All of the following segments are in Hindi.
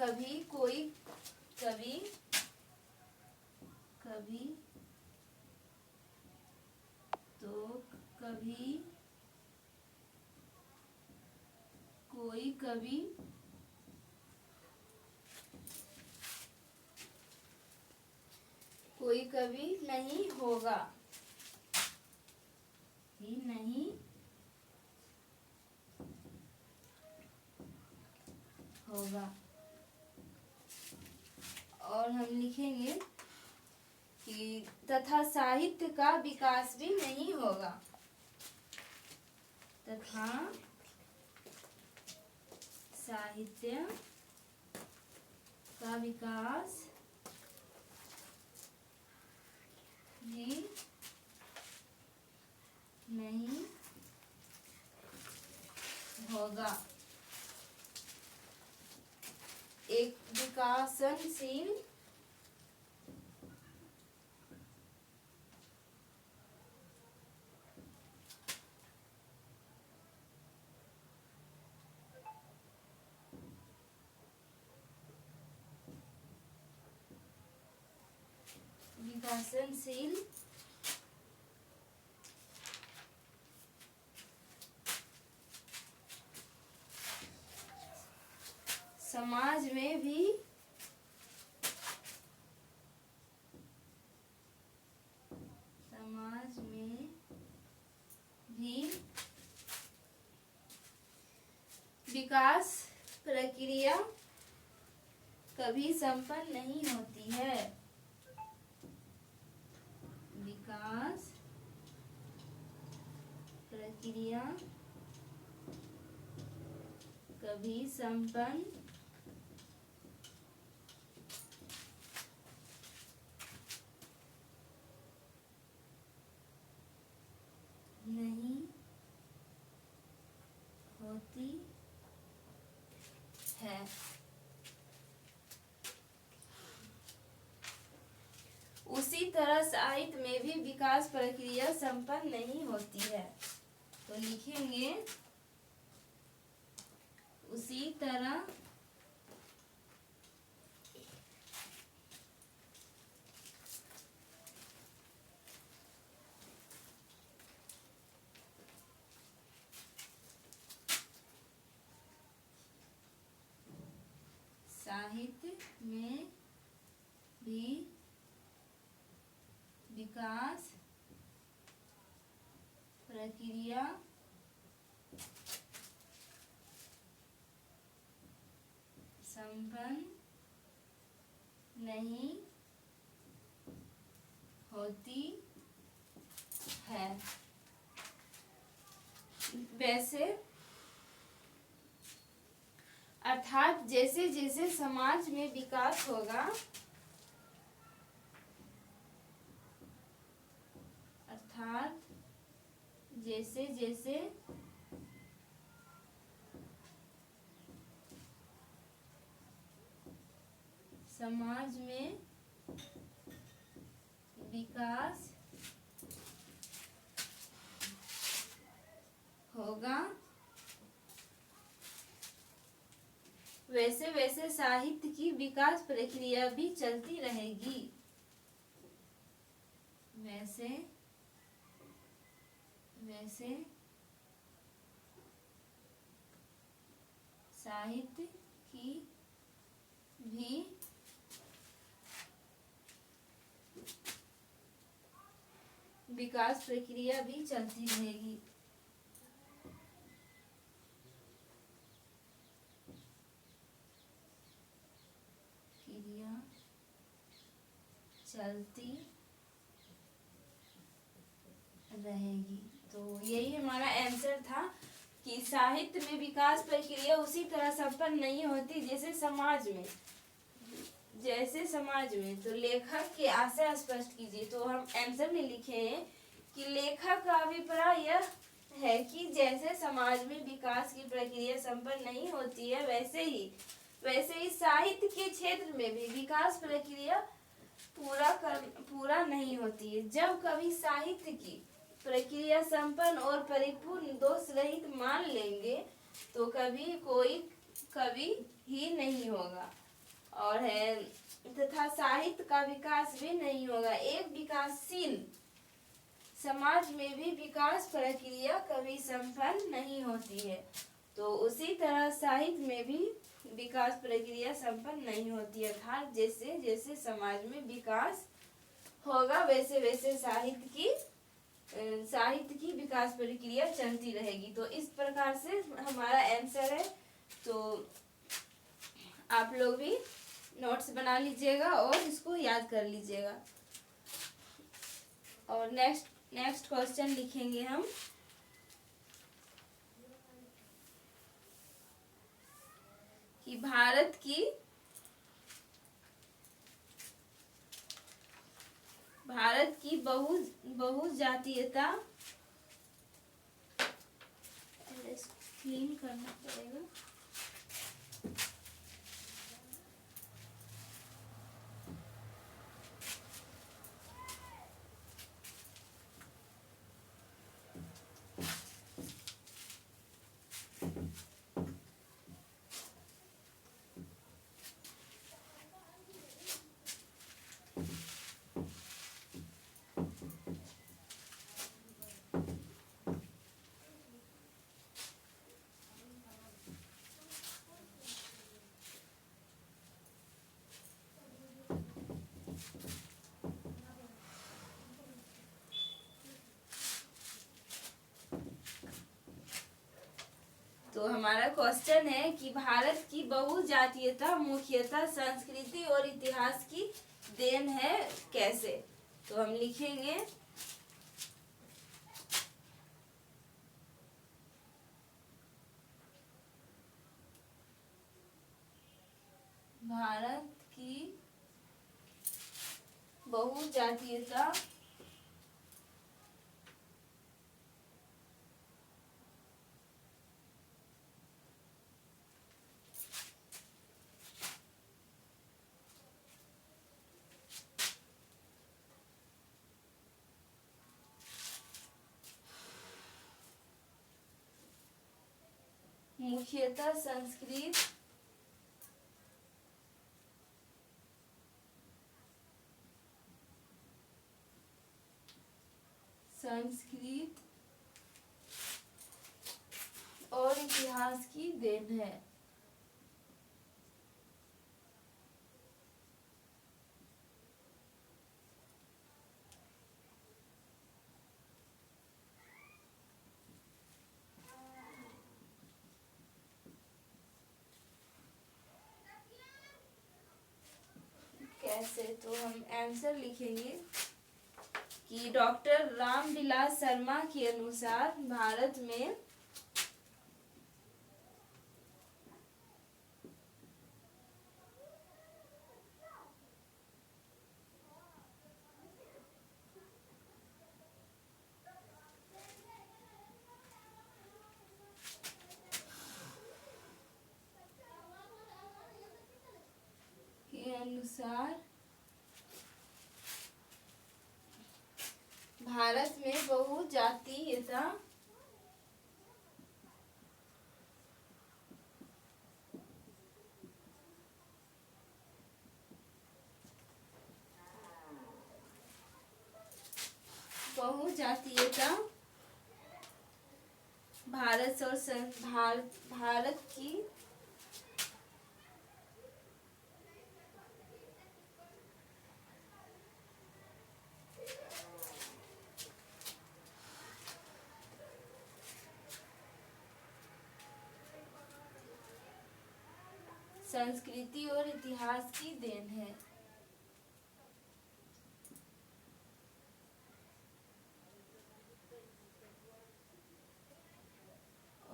कभी कोई कभी कभी तो कभी कोई कभी कोई कभी नहीं होगा ही नहीं होगा। और हम लिखेंगे कि तथा साहित्य का विकास भी नहीं होगा। तथा साहित्य का विकास भी नहीं होगा। एक विकासनशील समाज में भी विकास प्रक्रिया कभी संपन्न नहीं होती है। विकास प्रक्रिया कभी संपन्न नहीं होती है। उसी तरह साहित्य में भी विकास प्रक्रिया संपन्न नहीं होती है। तो लिखेंगे उसी तरह साहित्य में भी विकास प्रक्रिया संपन्न नहीं होती है। वैसे अर्थात जैसे जैसे समाज में विकास होगा, अर्थात जैसे जैसे समाज में विकास होगा, वैसे वैसे साहित्य की विकास प्रक्रिया भी चलती रहेगी। वैसे वैसे साहित्य की भी विकास प्रक्रिया भी चलती रहेगी। क्रिया चलती रहेगी। तो यही हमारा आंसर था कि साहित्य में विकास प्रक्रिया उसी तरह संपन्न नहीं होती जैसे समाज में, तो लेखक की आशय स्पष्ट कीजिए। तो हम आंसर में लिखे हैं कि लेखक का अभिप्राय यह है कि जैसे समाज में विकास की प्रक्रिया संपन्न नहीं होती है, वैसे ही साहित्य के क्षेत्र में भी विकास प्रक्रिया पूरा नहीं होती है। जब कभी साहित्य की प्रक्रिया संपन्न और परिपूर्ण दोष रहित मान लेंगे तो कभी कोई कवि ही नहीं होगा। और है तथा साहित्य का विकास भी नहीं होगा। एक विकासशील समाज में भी विकास प्रक्रिया कभी संपन्न नहीं होती है। तो उसी तरह साहित्य में भी विकास प्रक्रिया संपन्न नहीं होती है, अर्थात जैसे जैसे समाज में विकास होगा वैसे वैसे साहित्य की विकास प्रक्रिया चलती रहेगी। तो इस प्रकार से हमारा आंसर है। तो आप लोग भी नोट्स बना लीजिएगा और इसको याद कर लीजिएगा। और नेक्स्ट क्वेश्चन लिखेंगे हम कि भारत की बहुजातीयता, क्लीन करना पड़ेगा। तो हमारा क्वेश्चन है कि भारत की बहुजातीयता मुख्यतः संस्कृति और इतिहास की देन है, कैसे? तो हम लिखेंगे भारत की बहुजातीयता मुख्यतः संस्कृत और इतिहास की देन है। कैसे? तो हम आंसर लिखेंगे कि डॉक्टर रामविलास शर्मा के अनुसार भारत में भारत में बहुजातीयता भारत की संस्कृति और इतिहास की देन है।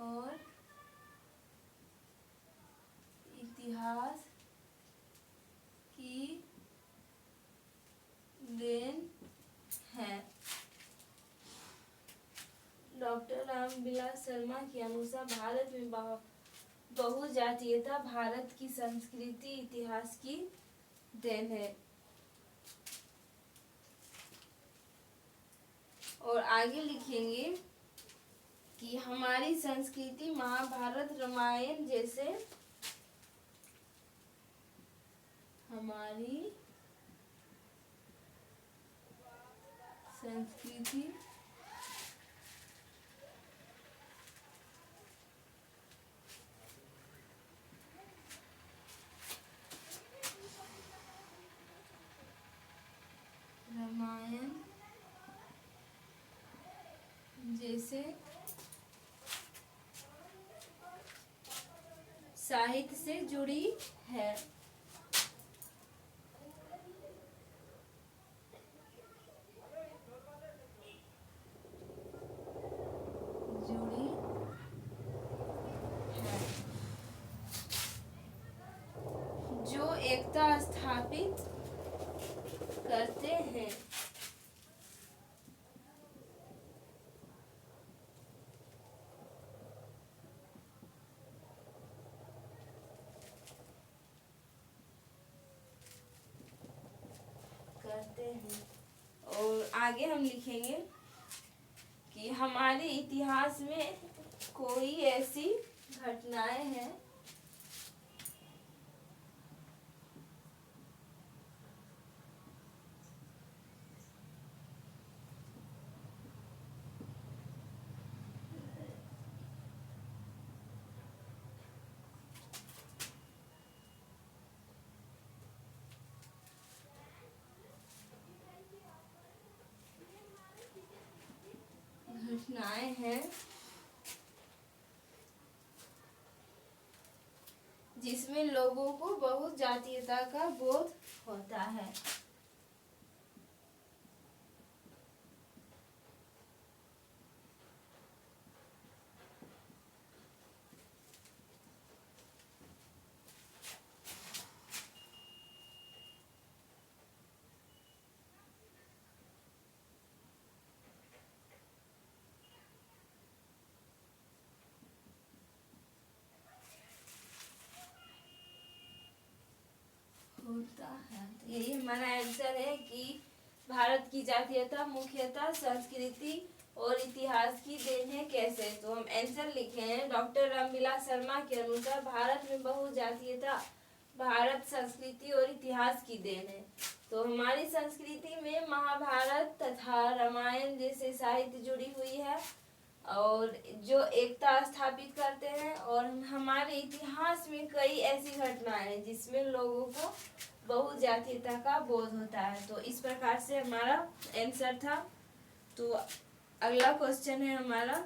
और इतिहास की देन है। डॉक्टर रामविलास शर्मा के अनुसार भारत में बहुजातीयता भारत की संस्कृति इतिहास की देन है। और आगे लिखेंगे कि हमारी संस्कृति महाभारत रामायण जैसे हमारी संस्कृति रामायण जैसे साहित्य से जुड़ी है। जुड़ी है जो एकता स्थापित करते हैं। और आगे हम लिखेंगे कि हमारे इतिहास में कोई ऐसी घटनाएं हैं जिसमें लोगों को बहुत जातीयता का बोध होता है। होता है तो यही हमारा आंसर है कि भारत की जातीयता मुख्यतः संस्कृति और इतिहास की देन है। कैसे? तो हम आंसर लिखे हैं डॉक्टर रामविलास शर्मा के अनुसार भारत में बहुजातीयता भारत संस्कृति और इतिहास की देन है। तो हमारी संस्कृति में महाभारत तथा रामायण जैसे साहित्य जुड़ी हुई है और जो एकता स्थापित करते हैं। और हमारे इतिहास में कई ऐसी घटनाएं हैं जिसमें लोगों को बहुजातीयता का बोध होता है। तो इस प्रकार से हमारा आंसर था। तो अगला क्वेश्चन है हमारा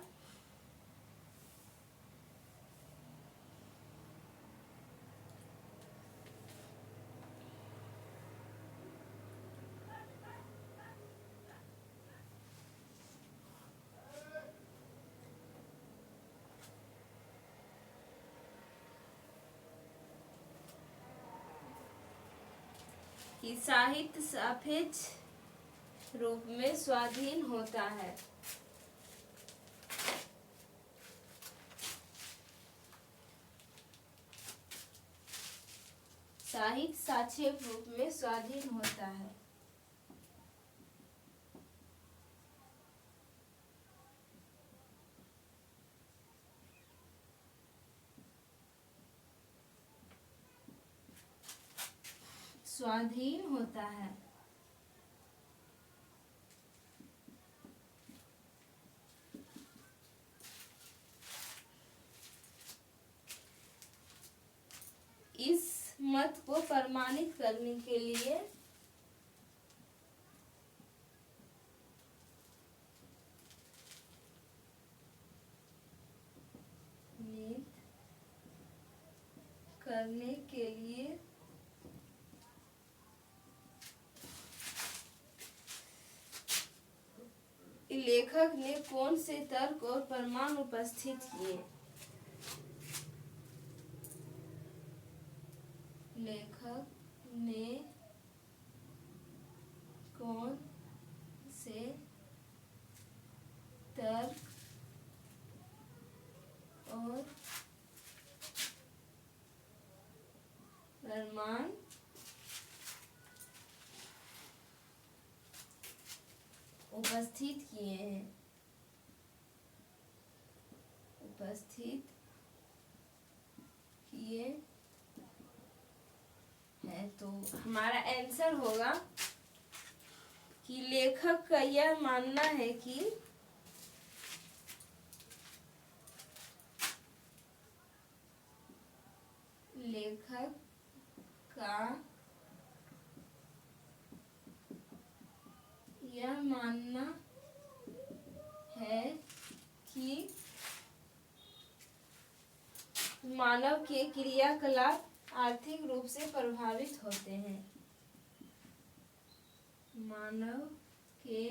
कि साहित्य सापेक्ष रूप में स्वाधीन होता है। साहित्य सापेक्ष रूप में स्वाधीन होता है। स्वाधीन होता है। इस मत को प्रमाणित करने के लिए लेखक ने कौन से तर्क और प्रमाण उपस्थित किए? लेखक ने कौन से तर्क और प्रमाण उपस्थित किए हैं? उपस्थित किए हैं तो हमारा आंसर होगा कि लेखक का यह मानना है कि लेखक का यह मानना है कि मानव के क्रियाकलाप आर्थिक रूप से प्रभावित होते हैं। मानव के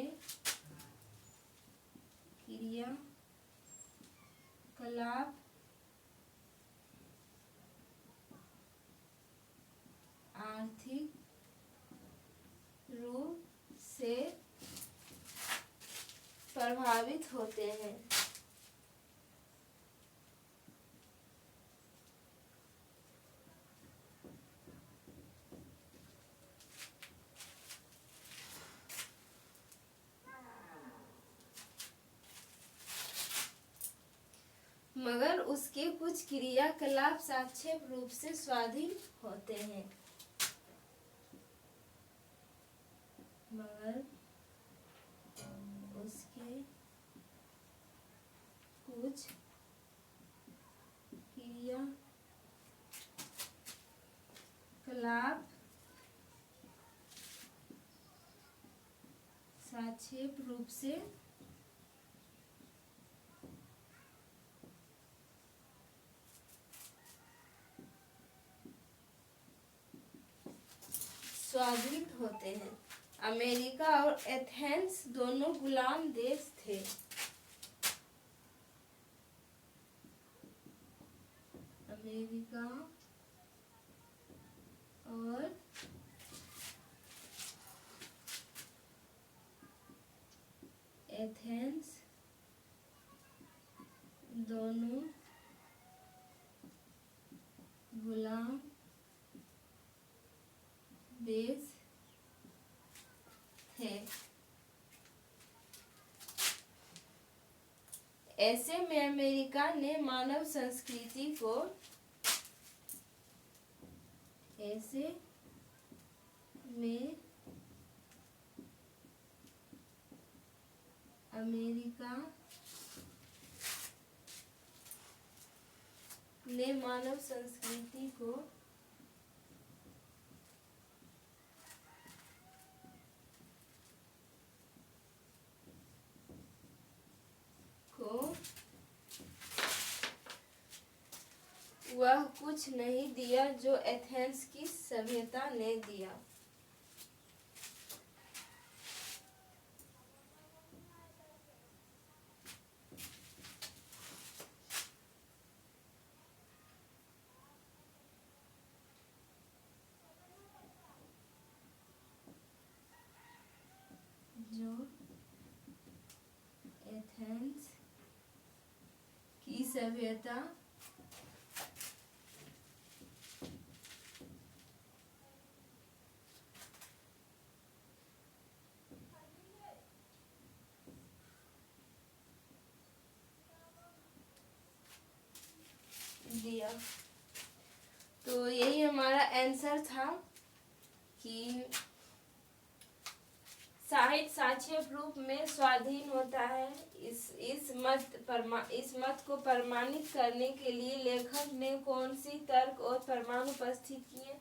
क्रियाकलाप आर्थिक रूप से प्रभावित होते हैं। मगर उसके कुछ क्रियाकलाप सापेक्ष रूप से स्वाधीन होते हैं। मगर उसके कुछ क्रियाकलाप सापेक्ष रूप से स्वाधीन होते हैं। अमेरिका और एथेंस दोनों गुलाम देश थे। अमेरिका और एथेंस दोनों गुलाम देश थे। ऐसे में अमेरिका ने मानव संस्कृति को वह कुछ नहीं दिया जो एथेंस की सभ्यता ने दिया। जो एथेंस की सभ्यता दिया। तो यही हमारा आंसर था कि साहित्य सापेक्ष रूप में स्वाधीन होता है। इस मत को प्रमाणित करने के लिए लेखक ने कौन सी तर्क और प्रमाण उपस्थित किए।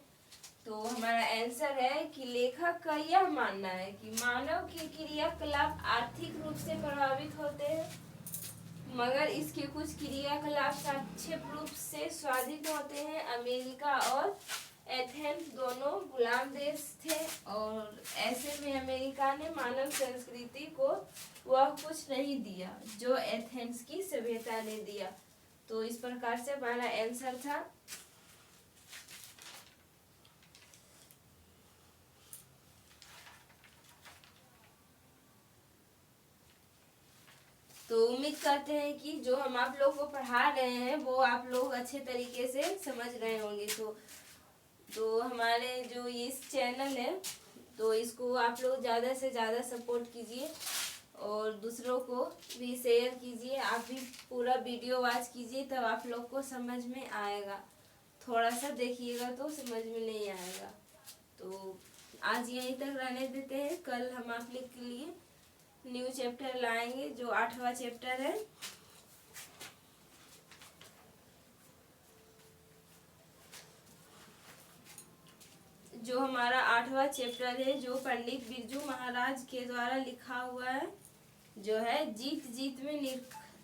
तो हमारा आंसर है कि लेखक का यह मानना है कि मानव के क्रियाकलाप आर्थिक रूप से प्रभावित होते हैं, मगर इसके कुछ क्रियाकलाप सापेक्ष रूप से स्वाधीन होते हैं। अमेरिका और एथेंस दोनों गुलाम देश थे और ऐसे में अमेरिका ने मानव संस्कृति को वह कुछ नहीं दिया जो एथेंस की सभ्यता ने दिया। तो इस प्रकार से हमारा आंसर था। तो उम्मीद करते हैं कि जो हम आप लोग को पढ़ा रहे हैं वो आप लोग अच्छे तरीके से समझ रहे होंगे। तो हमारे जो इस चैनल है तो इसको आप लोग ज़्यादा से ज़्यादा सपोर्ट कीजिए और दूसरों को भी शेयर कीजिए। आप भी पूरा वीडियो वॉच कीजिए तब आप लोग को समझ में आएगा। थोड़ा सा देखिएगा तो समझ में नहीं आएगा। तो आज यहीं तक रहने देते हैं। कल हम आप लोग के लिए न्यू चैप्टर लाएंगे जो 8वां चैप्टर है। जो हमारा 8वां चैप्टर है जो पंडित बिरजू महाराज के द्वारा लिखा हुआ है, जो है जीत जीत में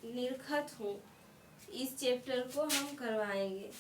निरखत हूँ, इस चैप्टर को हम करवाएंगे।